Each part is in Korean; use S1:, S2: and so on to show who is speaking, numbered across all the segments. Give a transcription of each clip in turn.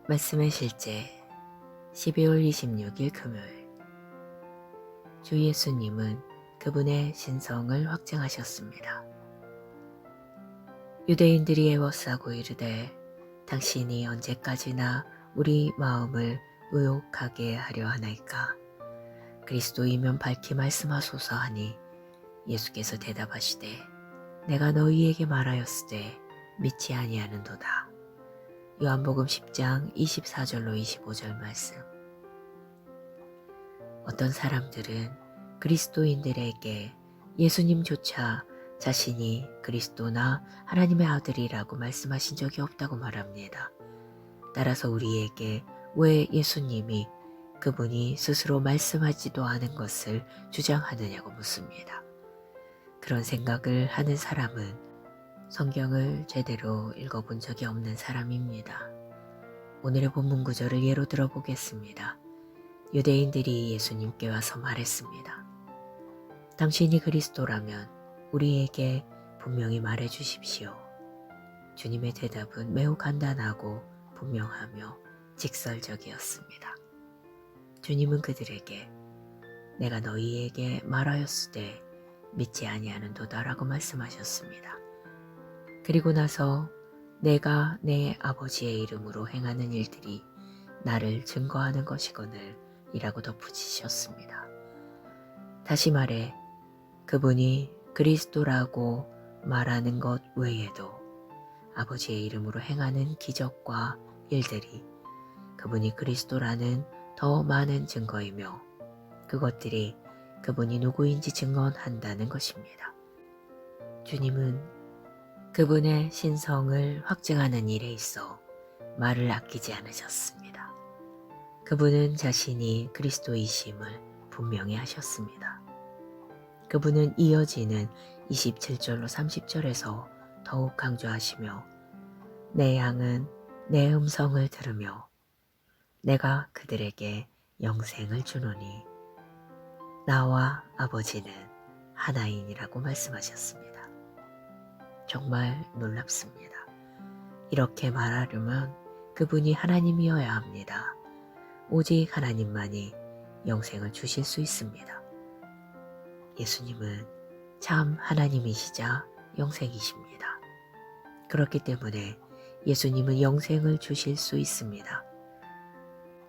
S1: 말씀의 실제 12월 26일 금요일. 주 예수님은 그분의 신성을 확증하셨습니다. 유대인들이 애워싸고 이르되 당신이 언제까지나 우리 마음을 의혹하게 하려 하나이까? 그리스도이면 밝히 말씀하소서 하니 예수께서 대답하시되 내가 너희에게 말하였으되 믿지 아니하는도다. 요한복음 10장 24절로 25절 말씀. 어떤 사람들은 그리스도인들에게 예수님조차 자신이 그리스도나 하나님의 아들이라고 말씀하신 적이 없다고 말합니다. 따라서 우리에게 왜 예수님이 그분이 스스로 말씀하지도 않은 것을 주장하느냐고 묻습니다. 그런 생각을 하는 사람은 성경을 제대로 읽어본 적이 없는 사람입니다. 오늘의 본문 구절을 예로 들어보겠습니다. 유대인들이 예수님께 와서 말했습니다. 당신이 그리스도라면 우리에게 분명히 말해 주십시오. 주님의 대답은 매우 간단하고 분명하며 직설적이었습니다. 주님은 그들에게 내가 너희에게 말하였으되 믿지 아니하는도다라고 말씀하셨습니다. 그리고 나서 내가 내 아버지의 이름으로 행하는 일들이 나를 증거하는 것이거늘 이라고 덧붙이셨습니다. 다시 말해 그분이 그리스도라고 말하는 것 외에도 아버지의 이름으로 행하는 기적과 일들이 그분이 그리스도라는 더 많은 증거이며 그것들이 그분이 누구인지 증언한다는 것입니다. 주님은 그분의 신성을 확증하는 일에 있어 말을 아끼지 않으셨습니다. 그분은 자신이 그리스도이심을 분명히 하셨습니다. 그분은 이어지는 27절로 30절에서 더욱 강조하시며 내 양은 내 음성을 들으며 내가 그들에게 영생을 주노니 나와 아버지는 하나이니라고 말씀하셨습니다. 정말 놀랍습니다. 이렇게 말하려면 그분이 하나님이어야 합니다. 오직 하나님만이 영생을 주실 수 있습니다. 예수님은 참 하나님이시자 영생이십니다. 그렇기 때문에 예수님은 영생을 주실 수 있습니다.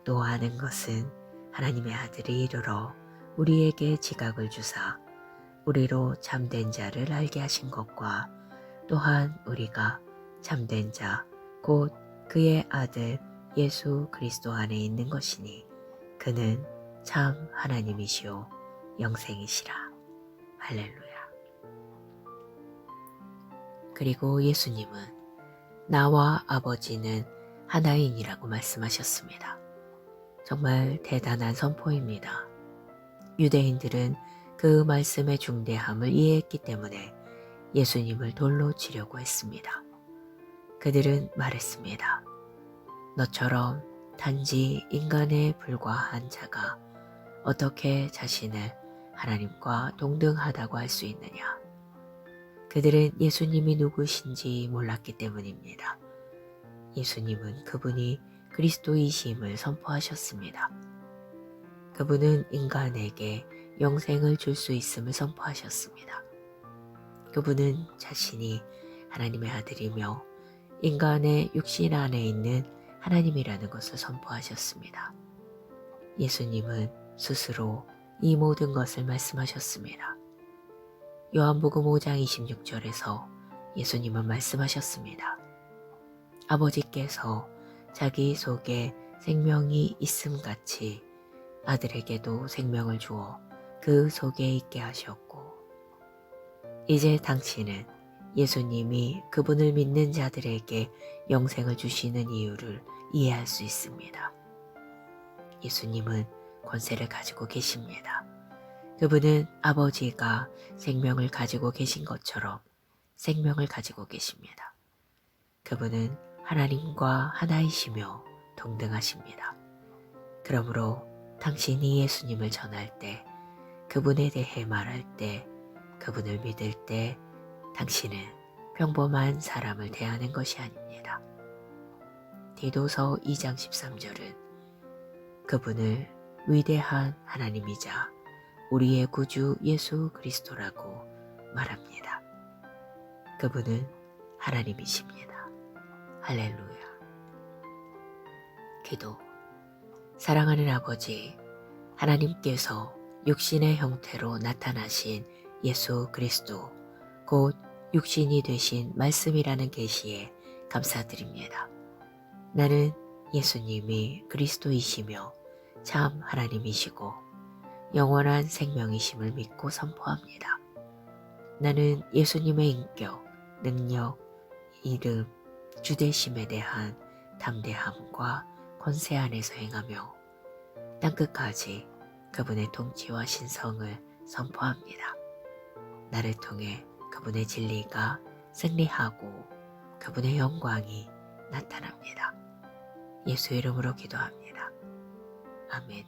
S1: 또 아는 것은 하나님의 아들이 이르러 우리에게 지각을 주사 우리로 참된 자를 알게 하신 것과 또한 우리가 참된 자 곧 그의 아들 예수 그리스도 안에 있는 것이니 그는 참 하나님이시오 영생이시라. 할렐루야. 그리고 예수님은 나와 아버지는 하나인이라고 말씀하셨습니다. 정말 대단한 선포입니다. 유대인들은 그 말씀의 중대함을 이해했기 때문에 예수님을 돌로 치려고 했습니다. 그들은 말했습니다. 너처럼 단지 인간에 불과한 자가 어떻게 자신을 하나님과 동등하다고 할 수 있느냐. 그들은 예수님이 누구신지 몰랐기 때문입니다. 예수님은 그분이 그리스도이심을 선포하셨습니다. 그분은 인간에게 영생을 줄 수 있음을 선포하셨습니다. 그분은 자신이 하나님의 아들이며 인간의 육신 안에 있는 하나님이라는 것을 선포하셨습니다. 예수님은 스스로 이 모든 것을 말씀하셨습니다. 요한복음 5장 26절에서 예수님은 말씀하셨습니다. 아버지께서 자기 속에 생명이 있음같이 아들에게도 생명을 주어 그 속에 있게 하셨고 이제 당신은 예수님이 그분을 믿는 자들에게 영생을 주시는 이유를 이해할 수 있습니다. 예수님은 권세를 가지고 계십니다. 그분은 아버지가 생명을 가지고 계신 것처럼 생명을 가지고 계십니다. 그분은 하나님과 하나이시며 동등하십니다. 그러므로 당신이 예수님을 전할 때, 그분에 대해 말할 때, 그분을 믿을 때 당신은 평범한 사람을 대하는 것이 아닙니다. 디도서 2장 13절은 그분을 위대한 하나님이자 우리의 구주 예수 그리스도라고 말합니다. 그분은 하나님이십니다. 할렐루야. 기도. 사랑하는 아버지, 하나님께서 육신의 형태로 나타나신 예수 그리스도, 곧 육신이 되신 말씀이라는 계시에 감사드립니다. 나는 예수님이 그리스도이시며 참 하나님이시고 영원한 생명이심을 믿고 선포합니다. 나는 예수님의 인격, 능력, 이름, 주되심에 대한 담대함과 권세 안에서 행하며 땅끝까지 그분의 통치와 신성을 선포합니다. 나를 통해 그분의 진리가 승리하고 그분의 영광이 나타납니다. 예수 이름으로 기도합니다. 아멘.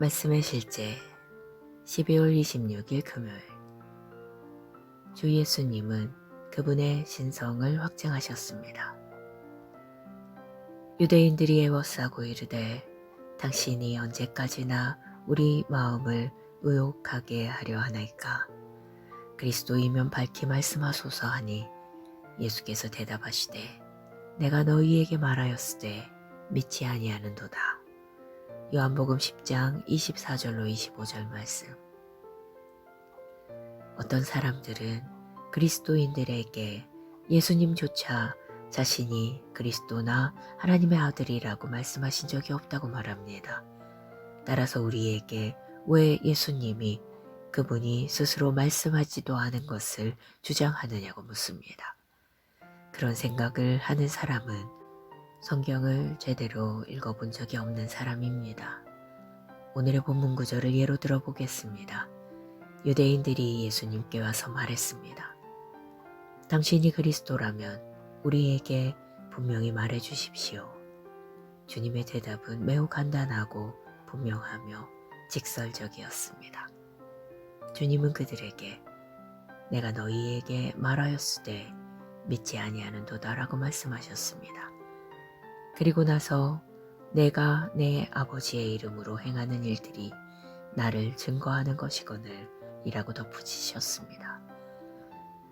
S1: 말씀의 실제 12월 26일 금요일. 주 예수님은 그분의 신성을 확증하셨습니다. 유대인들이 애워싸고 이르되 당신이 언제까지나 우리 마음을 의혹하게 하려 하나이까? 그리스도이면 밝히 말씀하소서 하니 예수께서 대답하시되 내가 너희에게 말하였으되 믿지 아니하는도다. 요한복음 10장 24절로 25절 말씀. 어떤 사람들은 그리스도인들에게 예수님조차 자신이 그리스도나 하나님의 아들이라고 말씀하신 적이 없다고 말합니다. 따라서 우리에게 왜 예수님이 그분이 스스로 말씀하지도 않은 것을 주장하느냐고 묻습니다. 그런 생각을 하는 사람은 성경을 제대로 읽어본 적이 없는 사람입니다. 오늘의 본문 구절을 예로 들어보겠습니다. 유대인들이 예수님께 와서 말했습니다. 당신이 그리스도라면 우리에게 분명히 말해 주십시오. 주님의 대답은 매우 간단하고 분명하며 직설적이었습니다. 주님은 그들에게 내가 너희에게 말하였으되 믿지 아니하는도다라고 말씀하셨습니다. 그리고 나서 내가 내 아버지의 이름으로 행하는 일들이 나를 증거하는 것이거늘 이라고 덧붙이셨습니다.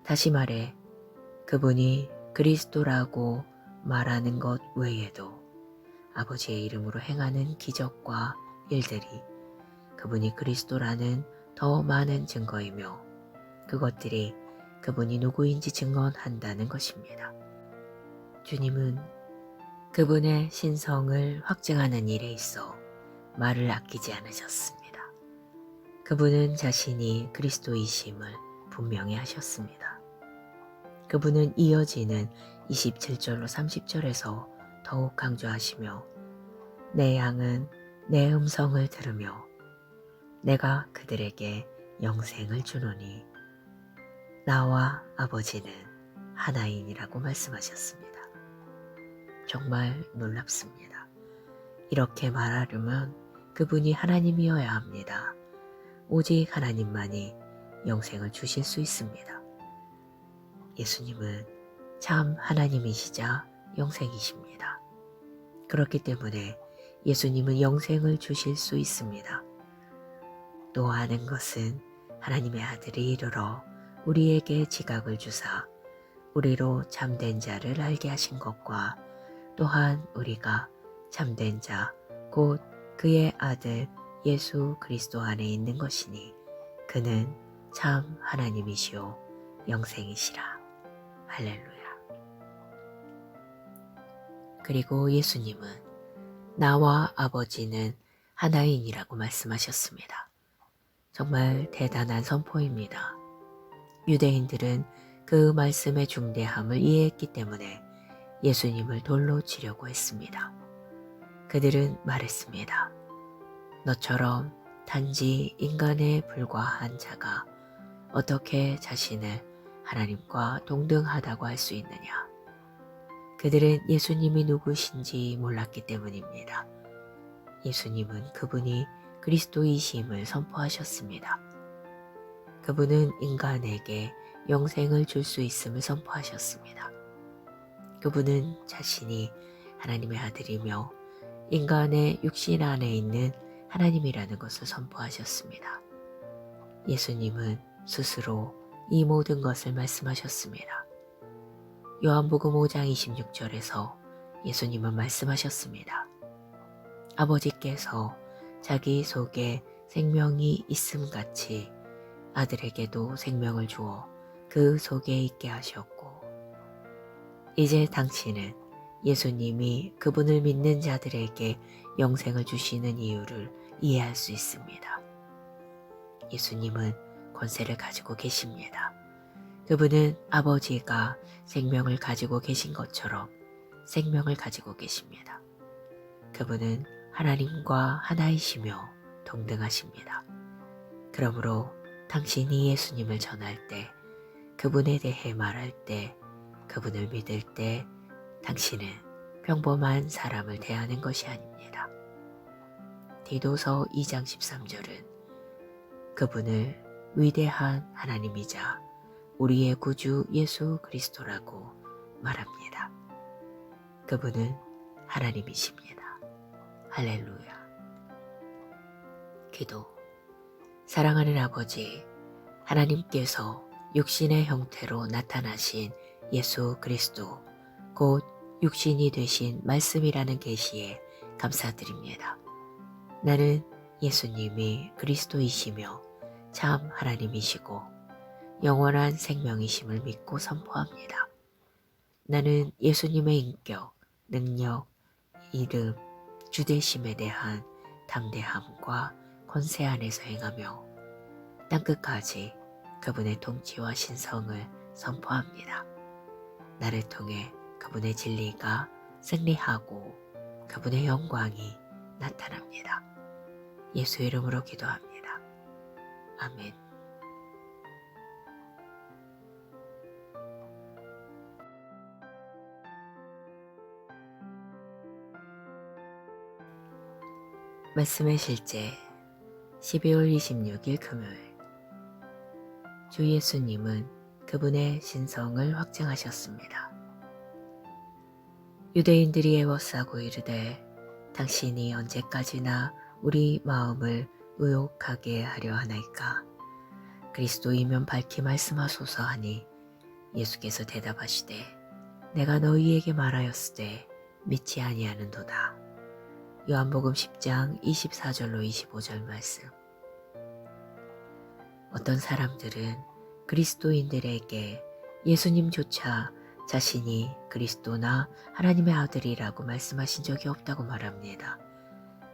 S1: 다시 말해 그분이 그리스도라고 말하는 것 외에도 아버지의 이름으로 행하는 기적과 일들이 그분이 그리스도라는 더 많은 증거이며 그것들이 그분이 누구인지 증언한다는 것입니다. 주님은 그분의 신성을 확증하는 일에 있어 말을 아끼지 않으셨습니다. 그분은 자신이 그리스도이심을 분명히 하셨습니다. 그분은 이어지는 27절로 30절에서 더욱 강조하시며 내 양은 내 음성을 들으며 내가 그들에게 영생을 주노니 나와 아버지는 하나이니라고 말씀하셨습니다. 정말 놀랍습니다. 이렇게 말하려면 그분이 하나님이어야 합니다. 오직 하나님만이 영생을 주실 수 있습니다. 예수님은 참 하나님이시자 영생이십니다. 그렇기 때문에 예수님은 영생을 주실 수 있습니다. 또 아는 것은 하나님의 아들이 이르러 우리에게 지각을 주사 우리로 참된 자를 알게 하신 것과 또한 우리가 참된 자 곧 그의 아들 예수 그리스도 안에 있는 것이니 그는 참 하나님이시오 영생이시라. 할렐루야. 그리고 예수님은 나와 아버지는 하나인이라고 말씀하셨습니다. 정말 대단한 선포입니다. 유대인들은 그 말씀의 중대함을 이해했기 때문에 예수님을 돌로 치려고 했습니다. 그들은 말했습니다. 너처럼 단지 인간에 불과한 자가 어떻게 자신을 하나님과 동등하다고 할 수 있느냐. 그들은 예수님이 누구신지 몰랐기 때문입니다. 예수님은 그분이 그리스도이심을 선포하셨습니다. 그분은 인간에게 영생을 줄 수 있음을 선포하셨습니다. 그분은 자신이 하나님의 아들이며 인간의 육신 안에 있는 하나님이라는 것을 선포하셨습니다. 예수님은 스스로 이 모든 것을 말씀하셨습니다. 요한복음 5장 26절에서 예수님은 말씀하셨습니다. 아버지께서 자기 속에 생명이 있음같이 아들에게도 생명을 주어 그 속에 있게 하셨고, 이제 당신은 예수님이 그분을 믿는 자들에게 영생을 주시는 이유를 이해할 수 있습니다. 예수님은 권세를 가지고 계십니다. 그분은 아버지가 생명을 가지고 계신 것처럼 생명을 가지고 계십니다. 그분은 하나님과 하나이시며 동등하십니다. 그러므로 당신이 예수님을 전할 때, 그분에 대해 말할 때, 그분을 믿을 때 당신은 평범한 사람을 대하는 것이 아닙니다. 디도서 2장 13절은 그분을 위대한 하나님이자 우리의 구주 예수 그리스도라고 말합니다. 그분은 하나님이십니다. 할렐루야. 기도. 사랑하는 아버지, 하나님께서 육신의 형태로 나타나신 예수 그리스도, 곧 육신이 되신 말씀이라는 계시에 감사드립니다. 나는 예수님이 그리스도이시며 참 하나님이시고 영원한 생명이심을 믿고 선포합니다. 나는 예수님의 인격, 능력, 이름, 주되심에 대한 담대함과 권세 안에서 행하며 땅끝까지 그분의 통치와 신성을 선포합니다. 나를 통해 그분의 진리가 승리하고 그분의 영광이 나타납니다. 예수 이름으로 기도합니다. 아멘. 말씀의 실제 12월 26일 금요일. 주 예수님은 그분의 신성을 확증하셨습니다. 유대인들이 애워싸고 이르되 당신이 언제까지나 우리 마음을 의혹하게 하려 하나이까? 그리스도이면 밝히 말씀하소서 하니 예수께서 대답하시되 내가 너희에게 말하였으되 믿지 아니하는도다. 요한복음 10장 24절로 25절 말씀. 어떤 사람들은 그리스도인들에게 예수님조차 자신이 그리스도나 하나님의 아들이라고 말씀하신 적이 없다고 말합니다.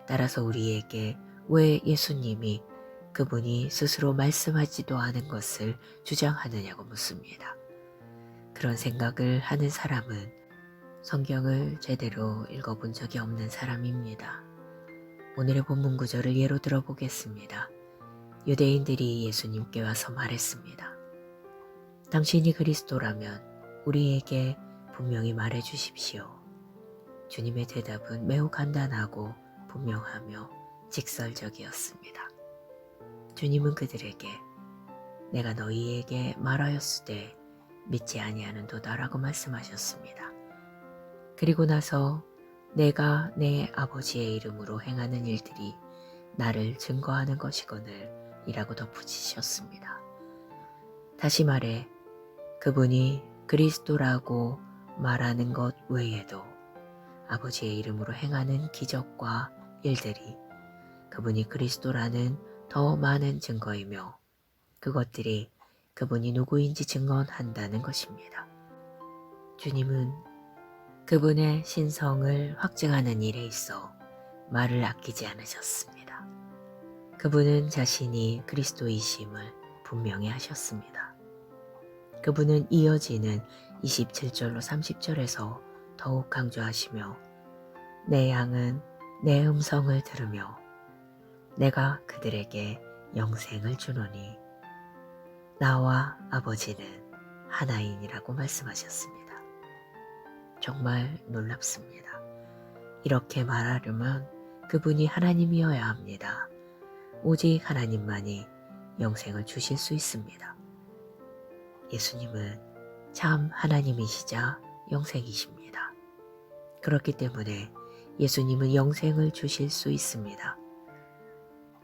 S1: 따라서 우리에게 왜 예수님이 그분이 스스로 말씀하지도 않은 것을 주장하느냐고 묻습니다. 그런 생각을 하는 사람은 성경을 제대로 읽어본 적이 없는 사람입니다. 오늘의 본문 구절을 예로 들어보겠습니다. 유대인들이 예수님께 와서 말했습니다. 당신이 그리스도라면 우리에게 분명히 말해 주십시오. 주님의 대답은 매우 간단하고 분명하며 직설적이었습니다. 주님은 그들에게 내가 너희에게 말하였으되 믿지 아니하는도다라고 말씀하셨습니다. 그리고 나서 내가 내 아버지의 이름으로 행하는 일들이 나를 증거하는 것이거늘 이라고 덧붙이셨습니다. 다시 말해 그분이 그리스도라고 말하는 것 외에도 아버지의 이름으로 행하는 기적과 일들이 그분이 그리스도라는 더 많은 증거이며 그것들이 그분이 누구인지 증언한다는 것입니다. 주님은 그분의 신성을 확증하는 일에 있어 말을 아끼지 않으셨습니다. 그분은 자신이 그리스도이심을 분명히 하셨습니다. 그분은 이어지는 27절로 30절에서 더욱 강조하시며 내 양은 내 음성을 들으며 내가 그들에게 영생을 주노니 나와 아버지는 하나이니라고 말씀하셨습니다. 정말 놀랍습니다. 이렇게 말하려면 그분이 하나님이어야 합니다. 오직 하나님만이 영생을 주실 수 있습니다. 예수님은 참 하나님이시자 영생이십니다. 그렇기 때문에 예수님은 영생을 주실 수 있습니다.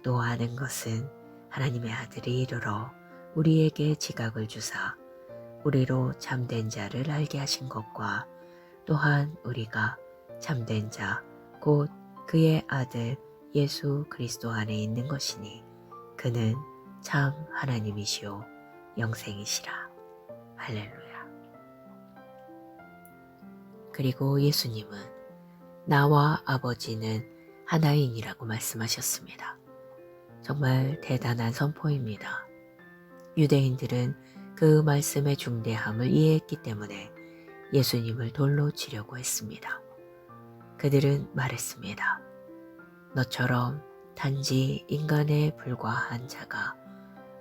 S1: 또 아는 것은 하나님의 아들이 이르러 우리에게 지각을 주사 우리로 참된 자를 알게 하신 것과 또한 우리가 참된 자 곧 그의 아들 예수 그리스도 안에 있는 것이니 그는 참 하나님이시오 영생이시라. 할렐루야. 그리고 예수님은 나와 아버지는 하나인이라고 말씀하셨습니다. 정말 대단한 선포입니다. 유대인들은 그 말씀의 중대함을 이해했기 때문에 예수님을 돌로 치려고 했습니다. 그들은 말했습니다. 너처럼 단지 인간에 불과한 자가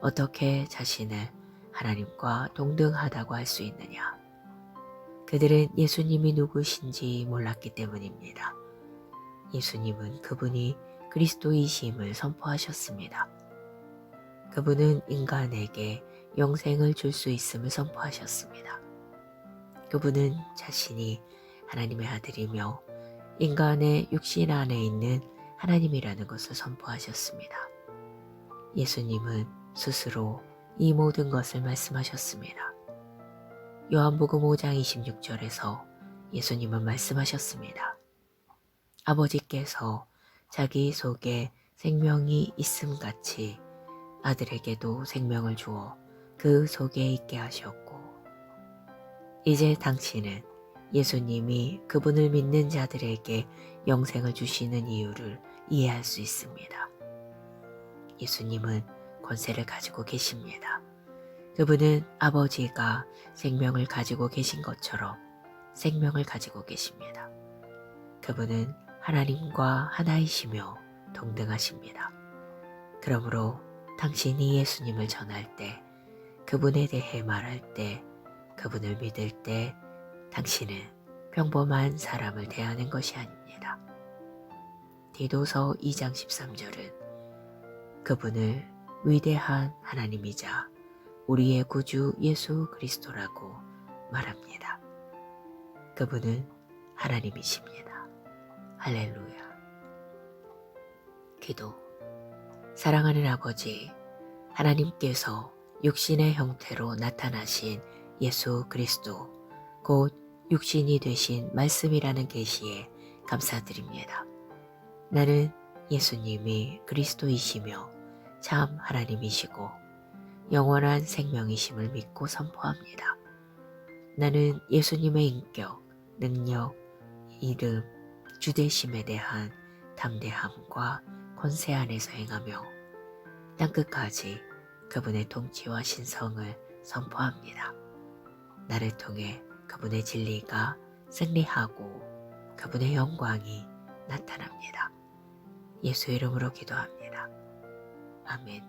S1: 어떻게 자신을 하나님과 동등하다고 할 수 있느냐. 그들은 예수님이 누구신지 몰랐기 때문입니다. 예수님은 그분이 그리스도이심을 선포하셨습니다. 그분은 인간에게 영생을 줄 수 있음을 선포하셨습니다. 그분은 자신이 하나님의 아들이며 인간의 육신 안에 있는 하나님이라는 것을 선포하셨습니다. 예수님은 스스로 이 모든 것을 말씀하셨습니다. 요한복음 5장 26절에서 예수님은 말씀하셨습니다. 아버지께서 자기 속에 생명이 있음같이 아들에게도 생명을 주어 그 속에 있게 하셨고 이제 당신은 예수님이 그분을 믿는 자들에게 영생을 주시는 이유를 이해할 수 있습니다. 예수님은 권세를 가지고 계십니다. 그분은 아버지가 생명을 가지고 계신 것처럼 생명을 가지고 계십니다. 그분은 하나님과 하나이시며 동등하십니다. 그러므로 당신이 예수님을 전할 때, 그분에 대해 말할 때, 그분을 믿을 때 당신은 평범한 사람을 대하는 것이 아닙니다. 디도서 2장 13절은 그분을 위대한 하나님이자 우리의 구주 예수 그리스도라고 말합니다. 그분은 하나님이십니다. 할렐루야. 기도. 사랑하는 아버지, 하나님께서 육신의 형태로 나타나신 예수 그리스도, 곧 육신이 되신 말씀이라는 계시에 감사드립니다. 나는 예수님이 그리스도이시며 참 하나님이시고 영원한 생명이심을 믿고 선포합니다. 나는 예수님의 인격, 능력, 이름, 주되심에 대한 담대함과 권세 안에서 행하며 땅끝까지 그분의 통치와 신성을 선포합니다. 나를 통해 그분의 진리가 승리하고 그분의 영광이 나타납니다. 예수 이름으로 기도합니다. 아멘.